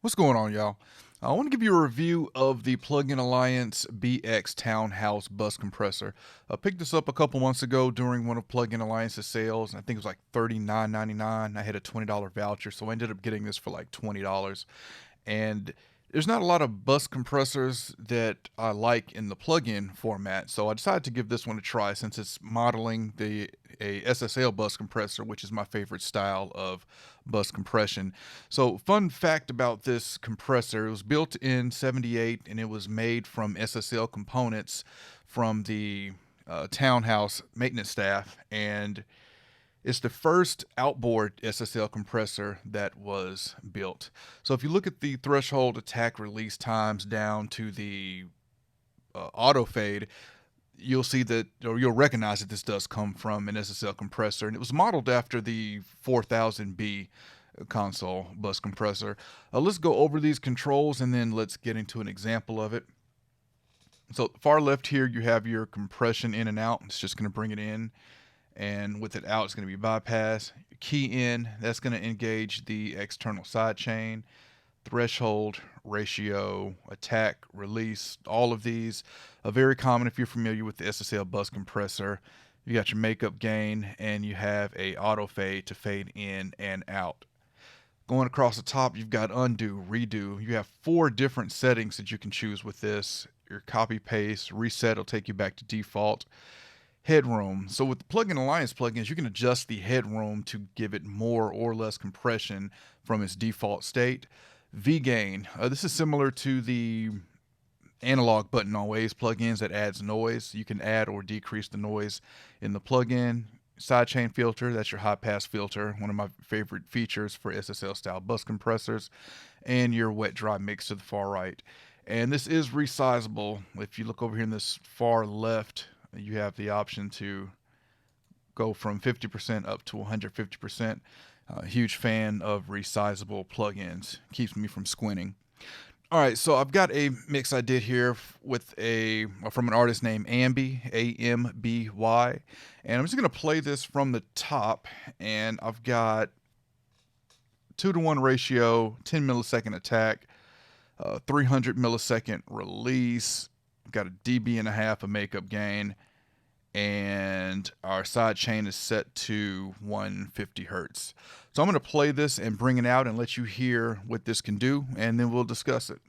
What's going on, y'all? I want to give you a review of the Plug-in Alliance BX Townhouse bus compressor. I picked this up a couple months ago during one of Plug-in Alliance's sales, and I think it was like $39.99. I had a $20 voucher, so I ended up getting this for like $20. And there's not a lot of bus compressors that I like in the plug-in format, so I decided to give this one a try since it's modeling a SSL bus compressor, which is my favorite style of bus compression. So, fun fact about this compressor: it was built in '78 and it was made from SSL components from the townhouse maintenance staff, and it's the first outboard SSL compressor that was built. So if you look at the threshold attack release times down to the auto fade, you'll see that, or you'll recognize that this does come from an SSL compressor, and it was modeled after the 4000B console bus compressor. Let's go over these controls and then let's get into an example of it. So far left here, you have your compression in and out. It's just going to bring it in, and with it out, it's going to be bypass. Key in, that's going to engage the external side chain. Threshold, ratio, attack, release, all of these are very common if you're familiar with the SSL bus compressor. You got your makeup gain, and you have a auto fade to fade in and out. Going across the top, you've got undo, redo. You have 4 different settings that you can choose with this. Your copy paste, reset will take you back to default. Headroom. So with the Plug-in Alliance plugins, you can adjust the headroom to give it more or less compression from its default state. V-gain. This is similar to the analog button on Waves plugins that adds noise. You can add or decrease the noise in the plugin. Sidechain filter, that's your high pass filter, one of my favorite features for SSL style bus compressors. And your wet dry mix to the far right. And this is resizable. If you look over here in this far left, you have the option to go from 50% up to 150%. Huge fan of resizable plugins. Keeps me from squinting. All right, so I've got a mix I did here with from an artist named Amby, A-M-B-Y, and I'm just gonna play this from the top. And I've got 2-to-1 ratio, 10 millisecond attack, 300 millisecond release. I've got a dB and a half of makeup gain, and our side chain is set to 150 hertz. So I'm going to play this and bring it out and let you hear what this can do, and then we'll discuss it.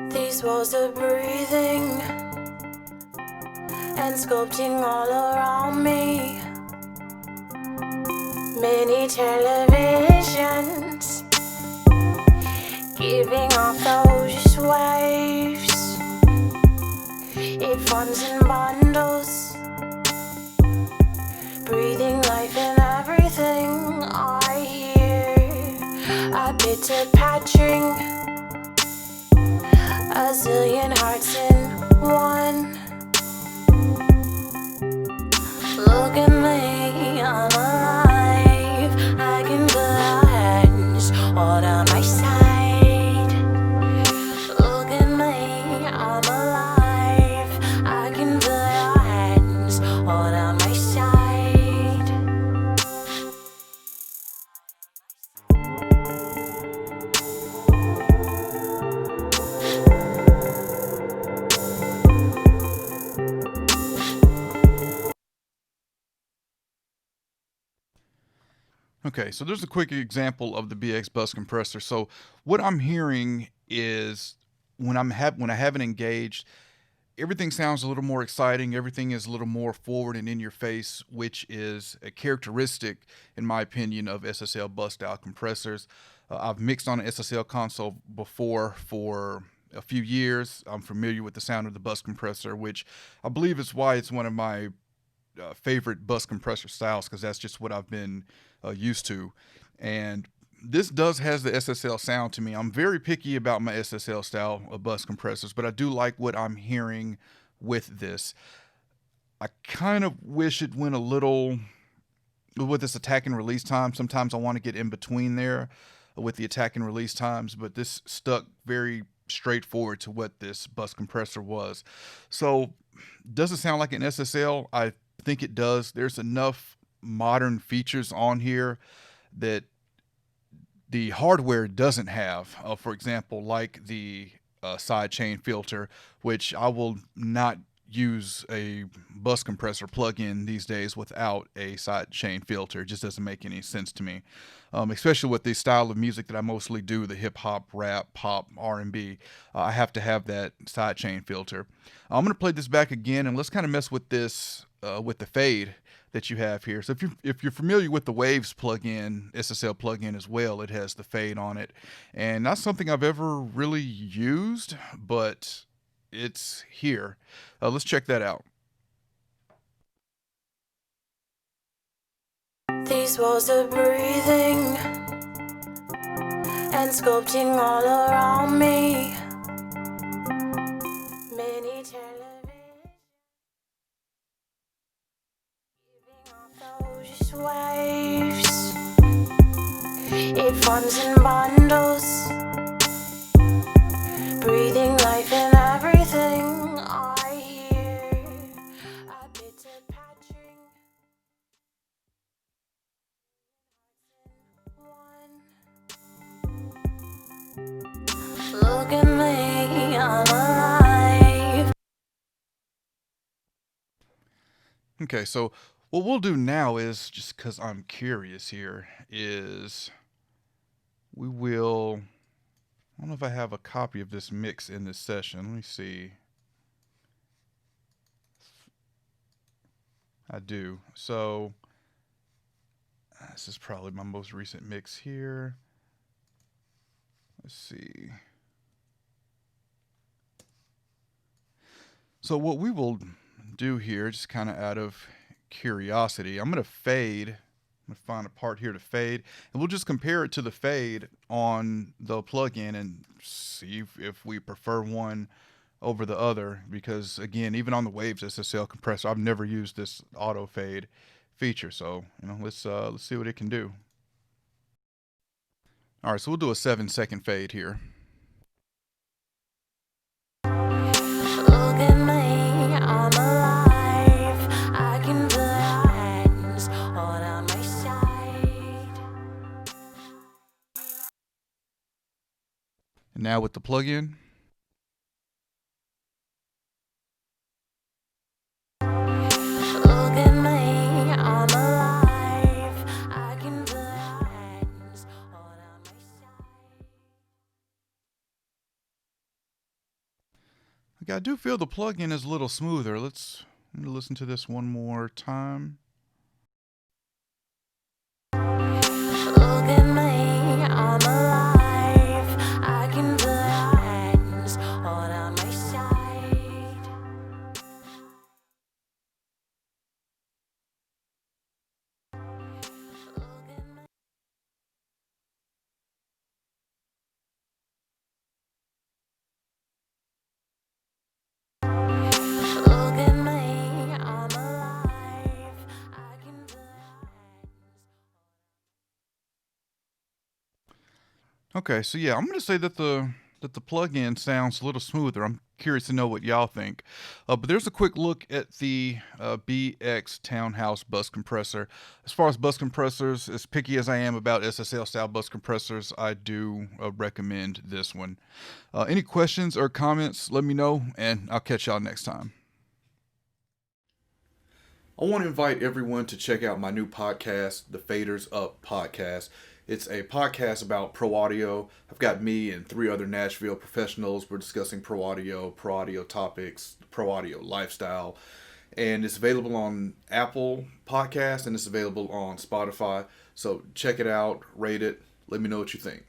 These walls are breathing and sculpting all around me. Many televisions giving off those waves. It forms in bundles, breathing life in everything I hear. A bitter patching, a zillion hearts in one. Look at me, I'm alive. I can feel our hands all down my side. Look at me, I'm alive. I can feel your hands all down my side. Okay, so there's a quick example of the BX bus compressor. So what I'm hearing is when when I have it engaged, everything sounds a little more exciting. Everything is a little more forward and in your face, which is a characteristic, in my opinion, of SSL bus style compressors. I've mixed on an SSL console before for a few years. I'm familiar with the sound of the bus compressor, which I believe is why it's one of my favorite bus compressor styles, because that's just what I've been used to. And this has the SSL sound to me. I'm very picky about my SSL style of bus compressors, but I do like what I'm hearing with this. I kind of wish it went a little with this attack and release time. Sometimes I want to get in between there with the attack and release times, but this stuck very straightforward to what this bus compressor was. So, does it sound like an SSL? I think it does. There's enough modern features on here that the hardware doesn't have. For example, like the side chain filter, which I will not use a bus compressor plug-in these days without a side chain filter. It just doesn't make any sense to me, especially with the style of music that I mostly do, the hip hop, rap, pop, R&B. I have to have that side chain filter. I'm going to play this back again, and let's kind of mess with this with the fade that you have here. So if you're familiar with the Waves plugin, SSL plugin as well, it has the fade on it, and not something I've ever really used, but it's here. Let's check that out. These walls are breathing and sculpting all around me. Many televisions giving off those waves. It forms in bundles, breathing life in everything I hear. A bit of patching. Look at me, I'm alive. Okay, so what we'll do now is, just because I'm curious here, is we will, I don't know if I have a copy of this mix in this session. Let me see. I do. So this is probably my most recent mix here. Let's see. So what we will do here, just kind of out of curiosity, I'm going to fade. I'm going to find a part here to fade, and we'll just compare it to the fade on the plugin and see if we prefer one over the other. Because again, even on the Waves SSL compressor, I've never used this auto fade feature. So let's see what it can do. All right, so we'll do a 7-second fade here. Look at me, I'm alive. I can feel your hands all on my side. And now with the plugin. Look at me, I'm alive. I can feel your hands all on my side. Okay, I do feel the plugin is a little smoother. Let me listen to this one more time. Look at me, I'm alive. I can feel your hands all on my side. Look at me. Look at me, I'm alive. I can feel your hands. Okay, so yeah, I'm gonna say that the plugin sounds a little smoother. I'm curious to know what y'all think. But there's a quick look at the BX Townhouse bus compressor. As far as bus compressors, as picky as I am about SSL style bus compressors, I do recommend this one. Any questions or comments, let me know, and I'll catch y'all next time. I want to invite everyone to check out my new podcast, the Faders Up Podcast. It's a podcast about pro audio. I've got me and 3 other Nashville professionals. We're discussing pro audio topics, pro audio lifestyle. And it's available on Apple Podcasts and it's available on Spotify. So check it out, rate it, let me know what you think.